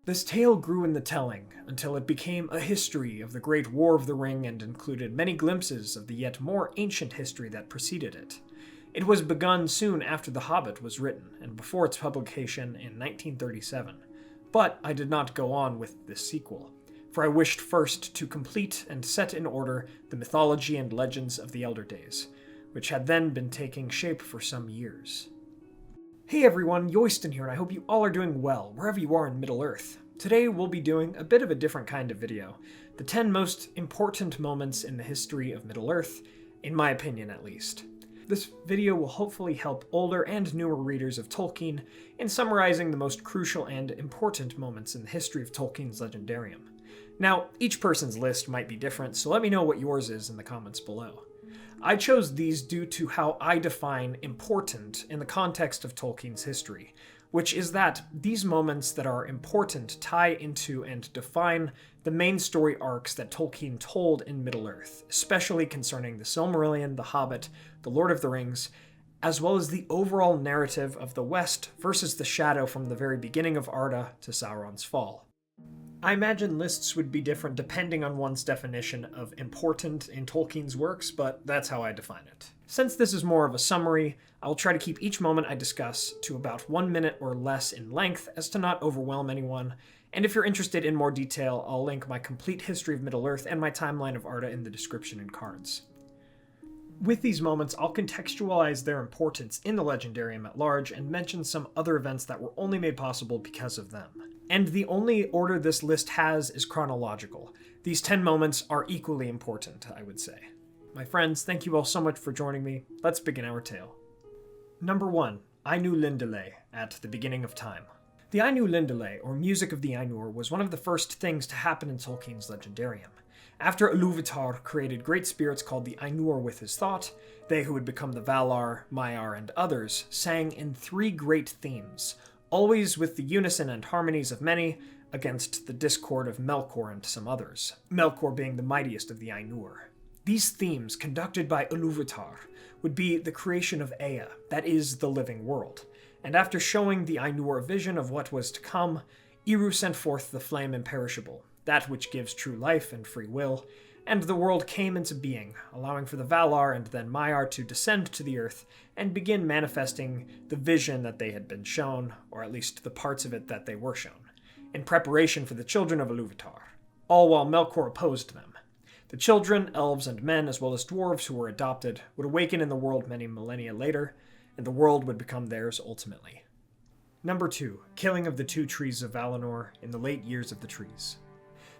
This tale grew in the telling until it became a history of the Great War of the Ring and included many glimpses of the yet more ancient history that preceded it. It was begun soon after The Hobbit was written and before its publication in 1937, but I did not go on with this sequel, for I wished first to complete and set in order the mythology and legends of the Elder Days, which had then been taking shape for some years. Hey everyone, Yoyston here, and I hope you all are doing well, wherever you are in Middle-earth. Today we'll be doing a bit of a different kind of video, the 10 most important moments in the history of Middle-earth, in my opinion at least. This video will hopefully help older and newer readers of Tolkien in summarizing the most crucial and important moments in the history of Tolkien's Legendarium. Now, each person's list might be different, so let me know what yours is in the comments below. I chose these due to how I define important in the context of Tolkien's history, which is that these moments that are important tie into and define the main story arcs that Tolkien told in Middle-earth, especially concerning the Silmarillion, the Hobbit, the Lord of the Rings, as well as the overall narrative of the West versus the Shadow from the very beginning of Arda to Sauron's fall. I imagine lists would be different depending on one's definition of important in Tolkien's works, but that's how I define it. Since this is more of a summary, I will try to keep each moment I discuss to about 1 minute or less in length as to not overwhelm anyone, and if you're interested in more detail, I'll link my complete history of Middle-earth and my timeline of Arda in the description and cards. With these moments, I'll contextualize their importance in the Legendarium at large and mention some other events that were only made possible because of them. And the only order this list has is chronological. These 10 moments are equally important, I would say. My friends, thank you all so much for joining me. Let's begin our tale. Number 1. Ainulindalë, at the beginning of time. The Ainulindalë, or Music of the Ainur, was one of the first things to happen in Tolkien's Legendarium. After Iluvatar created great spirits called the Ainur with his thought, they who would become the Valar, Maiar, and others sang in 3 great themes, always with the unison and harmonies of many, against the discord of Melkor and some others, Melkor being the mightiest of the Ainur. These themes, conducted by Iluvatar, would be the creation of Ea, that is, the living world, and after showing the Ainur a vision of what was to come, Eru sent forth the flame imperishable, that which gives true life and free will, and the world came into being, allowing for the Valar and then Maiar to descend to the earth and begin manifesting the vision that they had been shown, or at least the parts of it that they were shown, in preparation for the children of Iluvatar, all while Melkor opposed them. The children, elves, and men, as well as dwarves who were adopted, would awaken in the world many millennia later, and the world would become theirs ultimately. Number 2. Killing of the 2 trees of Valinor in the late years of the trees.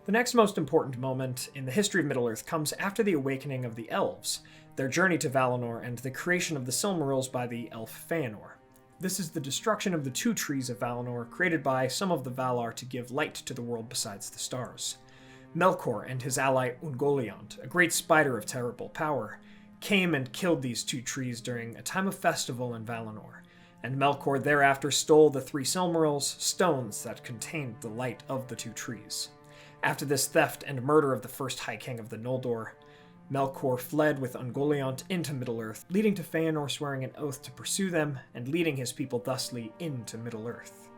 The next most important moment in the history of Middle-earth comes after the awakening of the elves, their journey to Valinor, and the creation of the Silmarils by the elf Feanor. This is the destruction of the 2 trees of Valinor created by some of the Valar to give light to the world besides the stars. Melkor and his ally Ungoliant, a great spider of terrible power, came and killed these 2 trees during a time of festival in Valinor, and Melkor thereafter stole the 3 Silmarils, stones that contained the light of the 2 trees. After this theft and murder of the first High King of the Noldor, Melkor fled with Ungoliant into Middle-earth, leading to Feanor swearing an oath to pursue them and leading his people thusly into Middle-earth.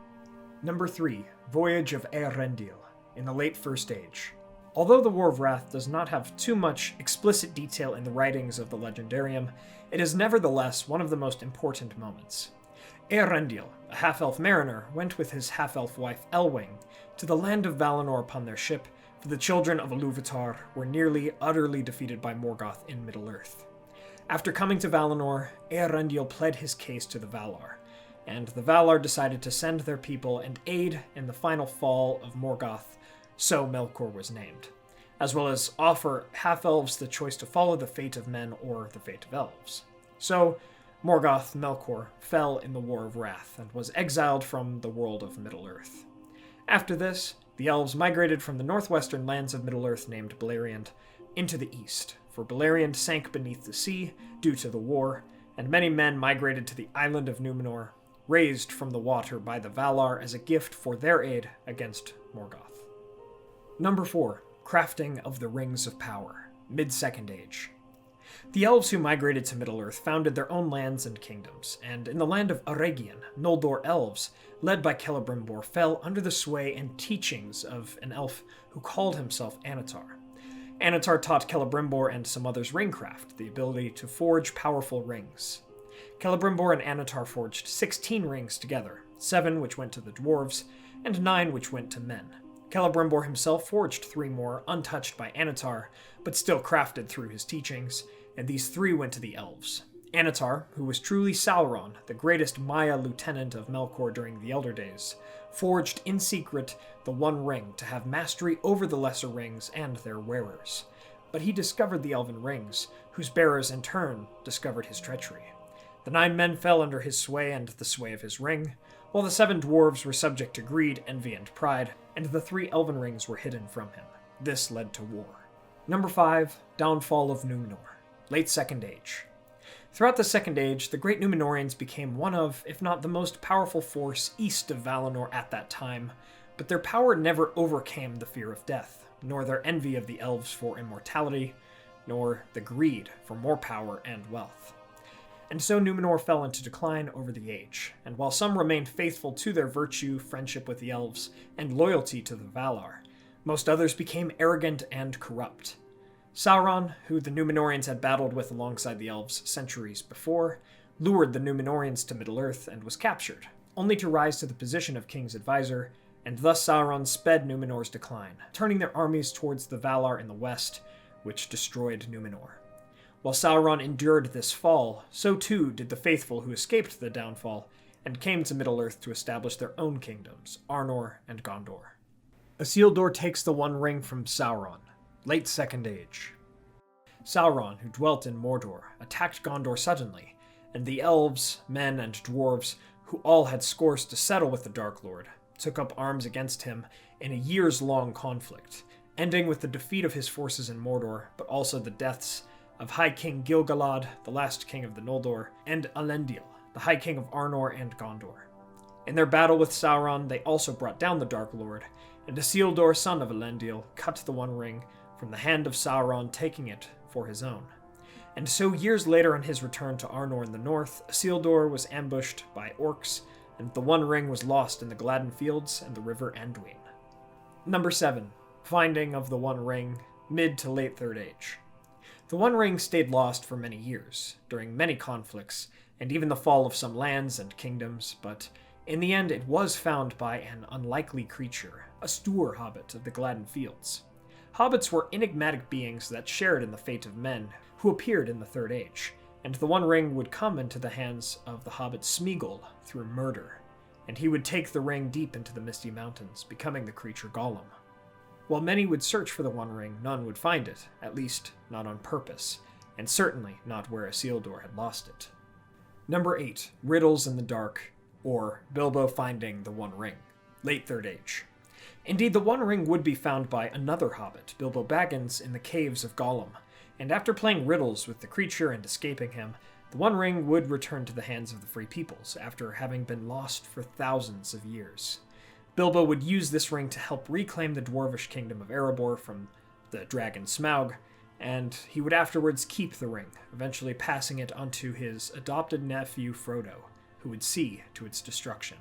Number 3. Voyage of Eärendil, in the late First Age. Although the War of Wrath does not have too much explicit detail in the writings of the Legendarium, it is nevertheless one of the most important moments. Eärendil, a half-elf mariner, went with his half-elf wife Elwing to the land of Valinor upon their ship, for the children of Iluvatar were nearly utterly defeated by Morgoth in Middle-earth. After coming to Valinor, Eärendil pled his case to the Valar, and the Valar decided to send their people and aid in the final fall of Morgoth, so Melkor was named, as well as offer half-elves the choice to follow the fate of men or the fate of elves. So, Morgoth Melkor fell in the War of Wrath and was exiled from the world of Middle-earth. After this, the elves migrated from the northwestern lands of Middle-earth named Beleriand into the east, for Beleriand sank beneath the sea due to the war, and many men migrated to the island of Numenor, raised from the water by the Valar as a gift for their aid against Morgoth. Number 4. Crafting of the Rings of Power, Mid-Second Age. The elves who migrated to Middle-earth founded their own lands and kingdoms, and in the land of Eregion, Noldor elves, led by Celebrimbor, fell under the sway and teachings of an elf who called himself Annatar. Annatar taught Celebrimbor and some others ringcraft, the ability to forge powerful rings. Celebrimbor and Annatar forged 16 rings together, 7 which went to the dwarves, and 9 which went to men. Celebrimbor himself forged 3 more, untouched by Annatar, but still crafted through his teachings, and these 3 went to the elves. Annatar, who was truly Sauron, the greatest Maya lieutenant of Melkor during the Elder Days, forged in secret the One Ring to have mastery over the lesser rings and their wearers. But he discovered the elven rings, whose bearers in turn discovered his treachery. The 9 men fell under his sway and the sway of his ring, while the 7 dwarves were subject to greed, envy, and pride, and the 3 elven rings were hidden from him. This led to war. Number 5. Downfall of Numenor. Late Second Age. Throughout the Second Age, the Great Númenóreans became one of, if not the most powerful force east of Valinor at that time, but their power never overcame the fear of death, nor their envy of the elves for immortality, nor the greed for more power and wealth. And so Numenor fell into decline over the age, and while some remained faithful to their virtue, friendship with the elves, and loyalty to the Valar, most others became arrogant and corrupt. Sauron, who the Númenóreans had battled with alongside the elves centuries before, lured the Númenóreans to Middle-earth and was captured, only to rise to the position of king's advisor, and thus Sauron sped Numenor's decline, turning their armies towards the Valar in the west, which destroyed Numenor. While Sauron endured this fall, so too did the faithful who escaped the downfall and came to Middle-earth to establish their own kingdoms, Arnor and Gondor. Isildur takes the One Ring from Sauron. Late Second Age. Sauron, who dwelt in Mordor, attacked Gondor suddenly, and the elves, men, and dwarves, who all had scores to settle with the Dark Lord, took up arms against him in a years-long conflict, ending with the defeat of his forces in Mordor, but also the deaths of High King Gil-galad, the last king of the Noldor, and Elendil, the High King of Arnor and Gondor. In their battle with Sauron, they also brought down the Dark Lord, and Isildur, son of Elendil, cut the One Ring from the hand of Sauron, taking it for his own. And so years later, on his return to Arnor in the north, Isildur was ambushed by orcs, and the One Ring was lost in the Gladden Fields and the River Anduin. Number 7. Finding of the One Ring, mid to late Third Age. The One Ring stayed lost for many years, during many conflicts, and even the fall of some lands and kingdoms, but in the end it was found by an unlikely creature, a Stoor hobbit of the Gladden Fields. Hobbits were enigmatic beings that shared in the fate of men who appeared in the Third Age, and the One Ring would come into the hands of the hobbit Smeagol through murder, and he would take the ring deep into the Misty Mountains, becoming the creature Gollum. While many would search for the One Ring, none would find it, at least not on purpose, and certainly not where Isildur had lost it. Number 8. Riddles in the Dark, or Bilbo finding the One Ring. Late Third Age. Indeed, the One Ring would be found by another hobbit, Bilbo Baggins, in the caves of Gollum, and after playing riddles with the creature and escaping him, the One Ring would return to the hands of the Free Peoples, after having been lost for thousands of years. Bilbo would use this ring to help reclaim the dwarvish kingdom of Erebor from the dragon Smaug, and he would afterwards keep the ring, eventually passing it onto his adopted nephew Frodo, who would see to its destruction.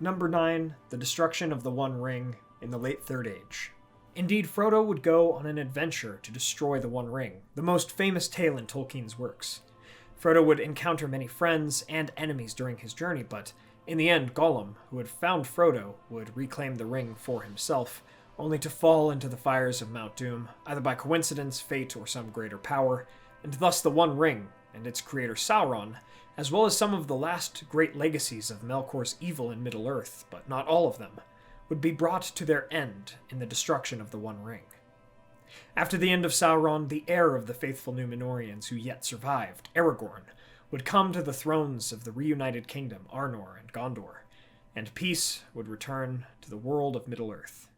Number 9. The destruction of the One Ring in the late Third Age. Indeed, Frodo would go on an adventure to destroy the One Ring, the most famous tale in Tolkien's works. Frodo would encounter many friends and enemies during his journey, but in the end, Gollum, who had found Frodo, would reclaim the ring for himself, only to fall into the fires of Mount Doom, either by coincidence, fate, or some greater power, and thus the One Ring, and its creator Sauron, as well as some of the last great legacies of Melkor's evil in Middle-earth, but not all of them, would be brought to their end in the destruction of the One Ring. After the end of Sauron, the heir of the faithful Númenóreans who yet survived, Aragorn, would come to the thrones of the reunited kingdom, Arnor and Gondor, and peace would return to the world of Middle-earth.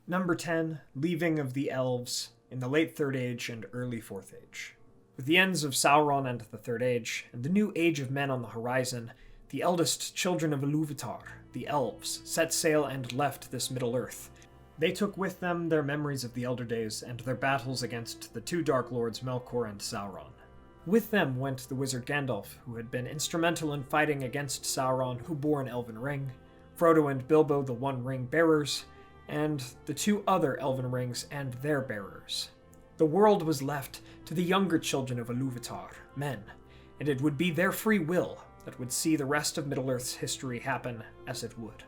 Number 10. Leaving of the Elves in the late Third Age and early Fourth Age. With the ends of Sauron and the Third Age, and the new Age of Men on the horizon, the eldest children of Ilúvatar, the Elves, set sail and left this Middle-earth, They took with them their memories of the Elder Days and their battles against the two Dark Lords Melkor and Sauron. With them went the wizard Gandalf, who had been instrumental in fighting against Sauron, who bore an elven ring, Frodo and Bilbo, the One Ring bearers, and the two other elven rings and their bearers. The world was left to the younger children of Iluvatar, men, and it would be their free will that would see the rest of Middle-earth's history happen as it would,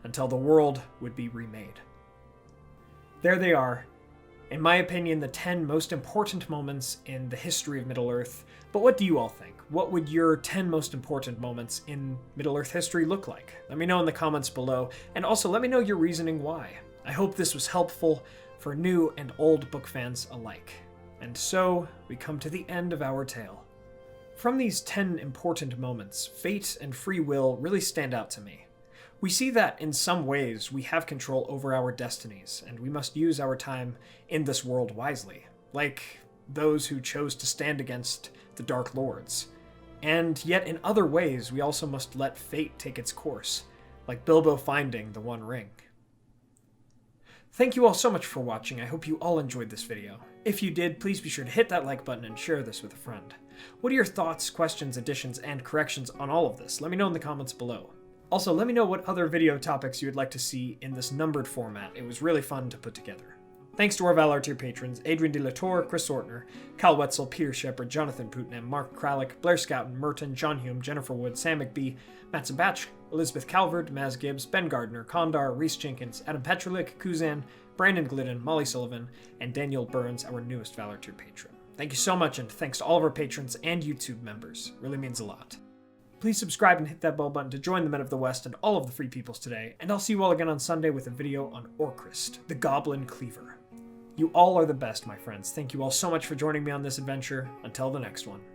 until the world would be remade. There they are, in my opinion, the 10 most important moments in the history of Middle-earth. But what do you all think? What would your 10 most important moments in Middle-earth history look like? Let me know in the comments below, and also let me know your reasoning why. I hope this was helpful for new and old book fans alike. And so, we come to the end of our tale. From these 10 important moments, fate and free will really stand out to me. We see that in some ways we have control over our destinies, and we must use our time in this world wisely, like those who chose to stand against the Dark Lords. And yet in other ways we also must let fate take its course, like Bilbo finding the One Ring. Thank you all so much for watching. I hope you all enjoyed this video. If you did, please be sure to hit that like button and share this with a friend. What are your thoughts, questions, additions, and corrections on all of this? Let me know in the comments below. Also, let me know what other video topics you would like to see in this numbered format. It was really fun to put together. Thanks to our Valar tier patrons, Adrian de la Torre, Chris Ortner, Kyle Wetzel, Peter Shepard, Jonathan Putnam, Mark Kralik, Blair Scouten, Merton, John Hume, Jennifer Wood, Sam McBee, Matt Sabatch, Elizabeth Calvert, Maz Gibbs, Ben Gardner, Kondar, Reese Jenkins, Adam Petrulik, Kuzan, Brandon Glidden, Molly Sullivan, and Daniel Burns, our newest Valar tier patron. Thank you so much, and thanks to all of our patrons and YouTube members. It really means a lot. Please subscribe and hit that bell button to join the Men of the West and all of the Free Peoples today, and I'll see you all again on Sunday with a video on Orcrist, the Goblin Cleaver. You all are the best, my friends. Thank you all so much for joining me on this adventure. Until the next one.